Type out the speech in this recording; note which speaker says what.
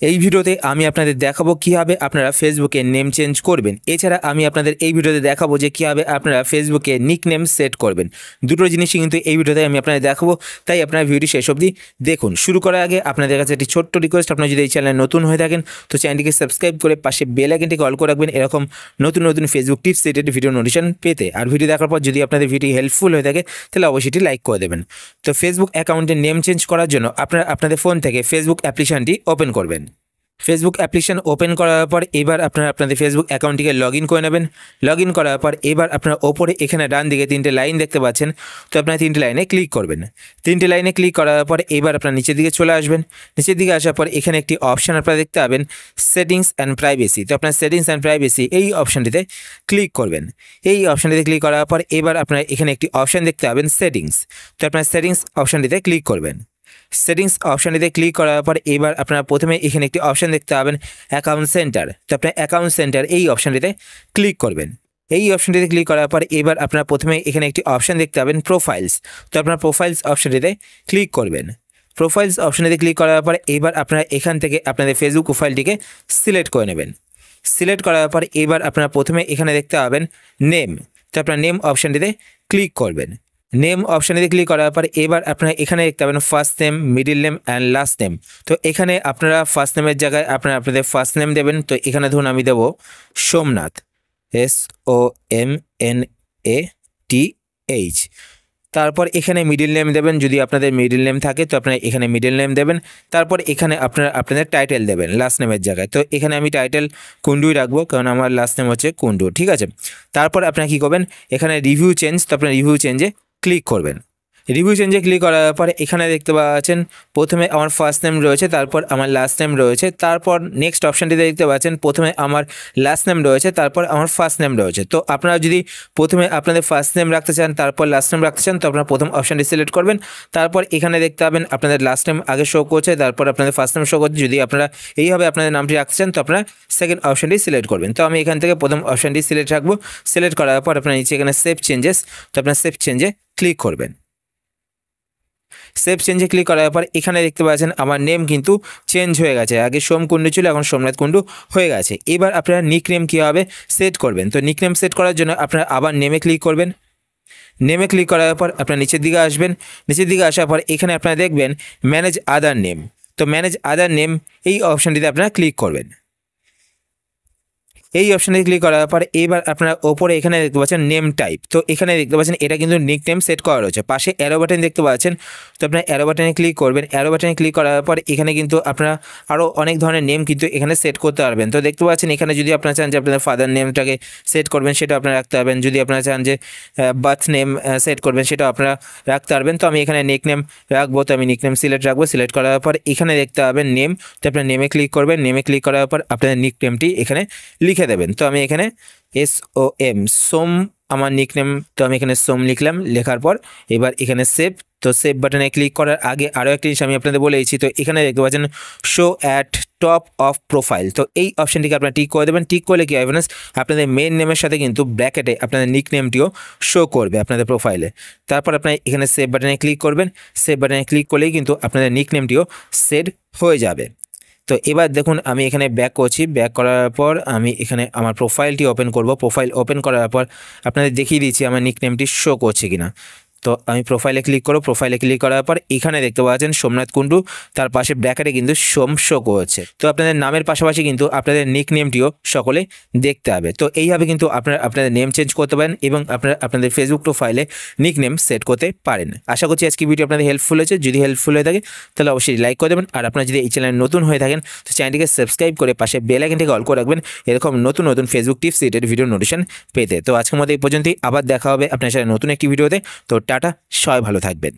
Speaker 1: এই ভিডিওতে আমি আপনাদের দেখাবো কিভাবে আপনারা ফেসবুকে নেম চেঞ্জ করবেন। এছাড়া আমি আপনাদের এই ভিডিওতে দেখাবো যে কিভাবে আপনারা ফেসবুকে নিকনেম সেট করবেন। দুটো জিনিসই কিন্তু এই ভিডিওতে আমি আপনাদের দেখাবো, তাই আপনারা ভিডিওটি শেষ অবধি দেখুন। শুরু করার আগে আপনাদের কাছে একটি ছোট্ট রিকোয়েস্ট, আপনারা যদি এই চ্যানেলে নতুন হয়ে থাকেন তো চ্যানেলটিকে সাবস্ক্রাইব করে পাশে বেল আইকনটিকে অল করে রাখবেন এরকম নতুন নতুন Facebook tips related video notification পেতে। আর ভিডিও দেখার পর যদি আপনাদের ভিডিও হেল্পফুল হয়ে থাকে তাহলে অবশ্যই লাইক করে দেবেন। তো ফেসবুক অ্যাকাউন্টে নেম চেঞ্জ করার জন্য আপনারা আপনাদের ফোন থেকে ফেসবুক অ্যাপ্লিকেশনটি ওপেন করবেন। ফেসবুক অ্যাপ্লিকেশন ওপেন করার পর এবার আপনারা আপনাদের ফেসবুক অ্যাকাউন্টটিকে লগ ইন করে নেবেন। লগ ইন করার পর এবার আপনারা ওপরে এখানে ডান দিকে তিনটে লাইন দেখতে পাচ্ছেন, তো আপনারা তিনটে লাইনে ক্লিক করবেন। তিনটে লাইনে ক্লিক করার পর এবার আপনারা নিচের দিকে চলে আসবেন। নিচের দিকে আসার পর এখানে একটি অপশান আপনারা দেখতে পাবেন, সেটিংস অ্যান্ড প্রাইভেসি। তো আপনার সেটিংস অ্যান্ড প্রাইভেসি এই অপশানটিতে ক্লিক করবেন। এই অপশানটিতে ক্লিক করার পর এবার আপনারা এখানে একটি অপশান দেখতে পাবেন, সেটিংস। তো আপনার সেটিংস অপশানটিতে ক্লিক করবেন। সেটিংস অপশানটিতে ক্লিক করার পর এবার আপনারা প্রথমে এখানে একটি অপশান দেখতে পাবেন, অ্যাকাউন্ট সেন্টার। তো আপনার অ্যাকাউন্ট সেন্টার এই অপশানটিতে ক্লিক করবেন। এই অপশানটিতে ক্লিক করার পর এবার আপনারা প্রথমে এখানে একটি অপশান দেখতে পাবেন, প্রোফাইলস। তো আপনার প্রোফাইলস অপশানটিতে ক্লিক করবেন। প্রোফাইলস অপশানটিতে ক্লিক করার পর এবার আপনারা এখান থেকে আপনাদের ফেসবুক প্রোফাইলটিকে সিলেক্ট করে নেবেন। সিলেক্ট করার পর এবার আপনারা প্রথমে এখানে দেখতে পাবেন নেম। তো আপনার নেম অপশানটিতে ক্লিক করবেন। নেম অপশানে ক্লিক করার পর এবার আপনারা এখানে দেখতে পাবেন first name, middle name and last name. তো এখানে আপনারা ফার্স্ট নেমের জায়গায় আপনারা আপনাদের ফার্স্ট নেম দেবেন। তো এখানে ধরুন আমি দেবো সোমনাথ, SOMNATH। তারপর এখানে মিডিল নেম দেবেন, যদি আপনাদের মিডিল নেম থাকে তো আপনারা এখানে মিডিল নেম দেবেন। তারপর এখানে আপনারা আপনাদের টাইটেল দেবেন লাস্ট নেমের জায়গায়। তো এখানে আমি টাইটেল কুন্ডুই রাখবো, কারণ আমার লাস্ট নেম হচ্ছে কুন্ডু, ঠিক আছে। তারপর আপনারা কী করবেন, এখানে রিভিউ চেঞ্জ। তো আপনার রিভিউ চেঞ্জে ক্লিক করবেন। রিভিউ চেঞ্জে ক্লিক করার পরে এখানে দেখতে পাচ্ছেন প্রথমে আমার ফার্স্ট নেম রয়েছে, তারপর আমার লাস্ট নেম রয়েছে। তারপর নেক্সট অপশানটিতে দেখতে পাচ্ছেন প্রথমে আমার লাস্ট নেম রয়েছে, তারপর আমার ফার্স্ট নেম রয়েছে। তো আপনারা যদি প্রথমে আপনাদের ফার্স্ট নেম রাখতে চান তারপর লাস্ট নেম রাখতে চান তো আপনারা প্রথম অপশানটি সিলেক্ট করবেন। তারপর এখানে দেখতে পাবেন আপনাদের লাস্ট নেম আগে শো করছে, তারপর আপনাদের ফার্স্ট নেম শো করছে। যদি আপনারা এইভাবে আপনাদের নামটি রাখতে চান তো আপনারা সেকেন্ড অপশানটি সিলেক্ট করবেন। তো আমি এখান থেকে প্রথম অপশানটি সিলেক্ট রাখবো। সিলেক্ট করার পর আপনার নিচে এখানে সেভ চেঞ্জেস, তো আপনার সেভ চেঞ্জে ক্লিক করবেন। সেভ চেঞ্জে ক্লিক করার পর এখানে দেখতে পাচ্ছেন আমার নেম কিন্তু চেঞ্জ হয়ে গেছে। আগে সোম কুন্ডু ছিল, এখন সোমনাথ কুন্ডু হয়ে গেছে। এবার আপনারা নিকনেম কীভাবে সেট করবেন, তো নিকনেম সেট করার জন্য আপনারা আবার নেমে ক্লিক করবেন। নেমে ক্লিক করার পর আপনার নিচের দিকে আসবেন। নিচের দিকে আসার পর এখানে আপনারা দেখবেন ম্যানেজ আদার নেম। তো ম্যানেজ আদার নেম এই অপশানটিতে আপনারা ক্লিক করবেন। এই অপশানে ক্লিক করার পর এবার আপনারা ওপরে এখানে দেখতে পাচ্ছেন নেম টাইপ। তো এখানে দেখতে পাচ্ছেন এটা কিন্তু নিকনেম সেট করা রয়েছে। পাশে অ্যারো বাটন দেখতে পাচ্ছেন, তো আপনারা অ্যারো বাটনে ক্লিক করবেন। অ্যারো বাটনে ক্লিক করার পর এখানে কিন্তু আপনারা আরও অনেক ধরনের নেম কিন্তু এখানে সেট করতে পারবেন। তো দেখতে পাচ্ছেন এখানে যদি আপনারা চান যে আপনাদের ফাদার নেমটাকে সেট করবেন সেটা আপনারা রাখতে পারবেন। যদি আপনারা চান যে বার্থ নেম সেট করবেন সেটাও আপনারা রাখতে পারবেন। তো আমি এখানে নিকনেম রাখবো, তো আমি নিকনেম সিলেক্ট রাখবো। সিলেক্ট করার পর এখানে দেখতে পাবেন নেম, তো আপনারা নেমে ক্লিক করবেন। নেমে ক্লিক করার পর আপনাদের নিকনেমটি এখানে লিখে দেবেন। তো আমি এখানে SOM সোম আমার নিকনেম, তো আমি এখানে সোম লিখলাম। লেখার পর এবার এখানে সেভ। তো সেভ বাটনে ক্লিক করার আগে আরও একটা জিনিস আমি আপনাদের বলেছি, তো এখানে দেখতে পাচ্ছেন show at top of profile. তো এই অপশানটিকে আপনারা টিক করে দেবেন। টিক করলে কী হবে না, আপনাদের মেন নেমের সাথে কিন্তু ব্র্যাকেটে আপনাদের নিকনেমটিও শো করবে আপনাদের প্রোফাইলে। তারপর আপনারা এখানে সেভ বাটনে ক্লিক করবেন। সেভ বাটনে ক্লিক করলেই কিন্তু আপনাদের নিকনেমটিও সেট হয়ে যাবে। তো এবার দেখুন আমি এখানে ব্যাক করছি। ব্যাক করার পর আমি এখানে আমার প্রোফাইলটি ওপেন করব। প্রোফাইল ওপেন করার পর আপনাদের দেখিয়ে দিচ্ছি আমার নিকনেমটি শো করছে কিনা। তো আমি প্রোফাইলে ক্লিক করব। প্রোফাইলে ক্লিক করার পর এখানে দেখতে পাচ্ছেন সোমনাথ কুন্ডু, তার পাশে ব্র্যাকেটে কিন্তু সোম শো করছে। তো আপনাদের নামের পাশাপাশি কিন্তু আপনাদের নিকনেমটিও সকলে দেখতে হবে। তো এইভাবে কিন্তু আপনারা আপনাদের নেম চেঞ্জ করতে পারেন এবং আপনারা আপনাদের ফেসবুক প্রোফাইলে নিকনেম সেট করতে পারেন। আশা করছি আজকে ভিডিও আপনাদের হেল্পফুল হয়েছে। যদি হেল্পফুল হয়ে থাকে তাহলে অবশ্যই লাইক করে দেবেন। আর আপনারা যদি এই চ্যানেলে নতুন হয়ে থাকেন তো চ্যানেলটিকে সাবস্ক্রাইব করে পাশে বেল আইকনটিকে অল করে রাখবেন এরকম নতুন নতুন Facebook tips related video notification পেতে। তো আজকের মতো এই পর্যন্তই, আবার দেখা হবে আপনার সাথে নতুন একটি ভিডিওতে। তো টাটা, সবাই ভালো থাকবেন।